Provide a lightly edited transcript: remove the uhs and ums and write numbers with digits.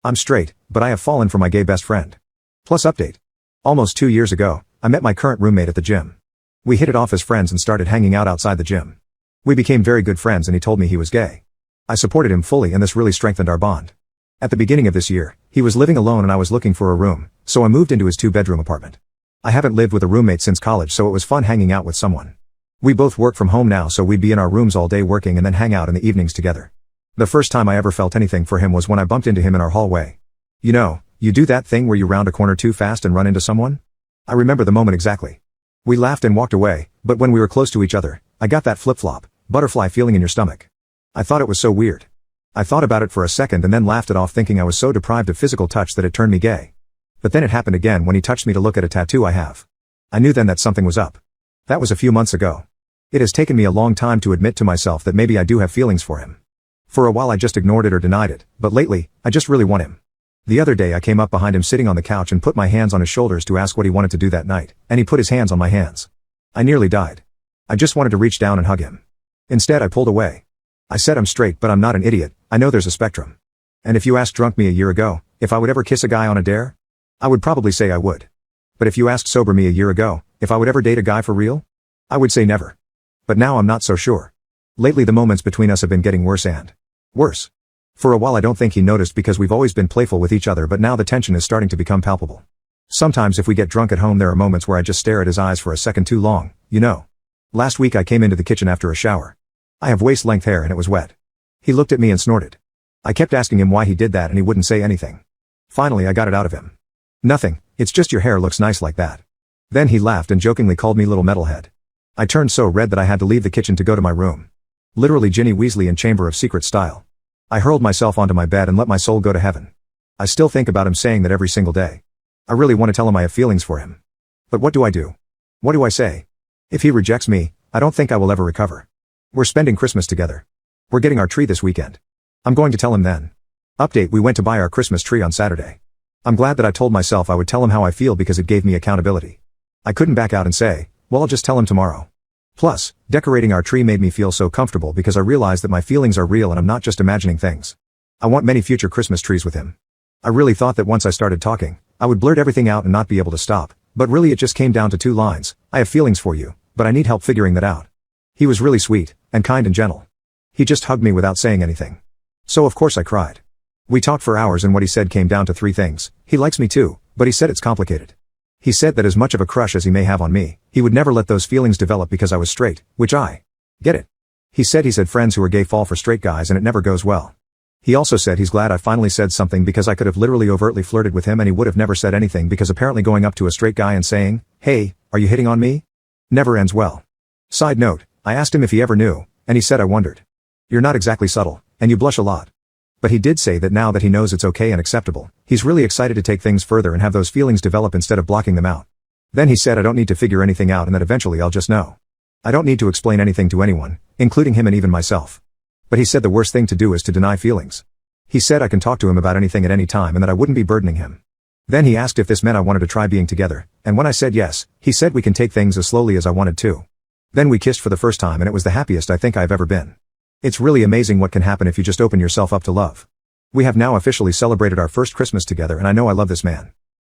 I'm straight, but I have fallen for my gay best friend. Plus update. Almost 2 years ago, I met my current roommate at the gym. We hit it off as friends and started hanging out outside the gym. We became very good friends and he told me he was gay. I supported him fully and this really strengthened our bond. At the beginning of this year, he was living alone and I was looking for a room, so I moved into his 2-bedroom apartment. I haven't lived with a roommate since college, so it was fun hanging out with someone. We both work from home now, so we'd be in our rooms all day working and then hang out in the evenings together. The first time I ever felt anything for him was when I bumped into him in our hallway. You know, you do that thing where you round a corner too fast and run into someone? I remember the moment exactly. We laughed and walked away, but when we were close to each other, I got that flip-flop, butterfly feeling in your stomach. I thought it was so weird. I thought about it for a second and then laughed it off, thinking I was so deprived of physical touch that it turned me gay. But then it happened again when he touched me to look at a tattoo I have. I knew then that something was up. That was a few months ago. It has taken me a long time to admit to myself that maybe I do have feelings for him. For a while I just ignored it or denied it, but lately, I just really want him. The other day I came up behind him sitting on the couch and put my hands on his shoulders to ask what he wanted to do that night, and he put his hands on my hands. I nearly died. I just wanted to reach down and hug him. Instead I pulled away. I said I'm straight, but I'm not an idiot. I know there's a spectrum. And if you asked drunk me a year ago, if I would ever kiss a guy on a dare, I would probably say I would. But if you asked sober me a year ago, if I would ever date a guy for real, I would say never. But now I'm not so sure. Lately the moments between us have been getting worse and worse. For a while I don't think he noticed because we've always been playful with each other, but now the tension is starting to become palpable. Sometimes if we get drunk at home there are moments where I just stare at his eyes for a second too long, you know. Last week I came into the kitchen after a shower. I have waist-length hair and it was wet. He looked at me and snorted. I kept asking him why he did that and he wouldn't say anything. Finally I got it out of him. Nothing, it's just your hair looks nice like that. Then he laughed and jokingly called me little metalhead. I turned so red that I had to leave the kitchen to go to my room. Literally Ginny Weasley in Chamber of Secrets style. I hurled myself onto my bed and let my soul go to heaven. I still think about him saying that every single day. I really want to tell him I have feelings for him. But what do I do? What do I say? If he rejects me, I don't think I will ever recover. We're spending Christmas together. We're getting our tree this weekend. I'm going to tell him then. Update: we went to buy our Christmas tree on Saturday. I'm glad that I told myself I would tell him how I feel because it gave me accountability. I couldn't back out and say, well, I'll just tell him tomorrow. Plus, decorating our tree made me feel so comfortable because I realized that my feelings are real and I'm not just imagining things. I want many future Christmas trees with him. I really thought that once I started talking, I would blurt everything out and not be able to stop, but really it just came down to 2 lines: I have feelings for you, but I need help figuring that out. He was really sweet, and kind and gentle. He just hugged me without saying anything. So of course I cried. We talked for hours and what he said came down to 3 things. He likes me too, but he said it's complicated. He said that as much of a crush as he may have on me, he would never let those feelings develop because I was straight, which I get it. He said he's had friends who are gay fall for straight guys and it never goes well. He also said he's glad I finally said something because I could have literally overtly flirted with him and he would have never said anything because apparently going up to a straight guy and saying, hey, are you hitting on me? Never ends well. Side note, I asked him if he ever knew, and he said I wondered. You're not exactly subtle, and you blush a lot. But he did say that now that he knows it's okay and acceptable, he's really excited to take things further and have those feelings develop instead of blocking them out. Then he said I don't need to figure anything out and that eventually I'll just know. I don't need to explain anything to anyone, including him and even myself. But he said the worst thing to do is to deny feelings. He said I can talk to him about anything at any time and that I wouldn't be burdening him. Then he asked if this meant I wanted to try being together, and when I said yes, he said we can take things as slowly as I wanted to. Then we kissed for the first time and it was the happiest I think I've ever been. It's really amazing what can happen if you just open yourself up to love. We have now officially celebrated our first Christmas together and I know I love this man.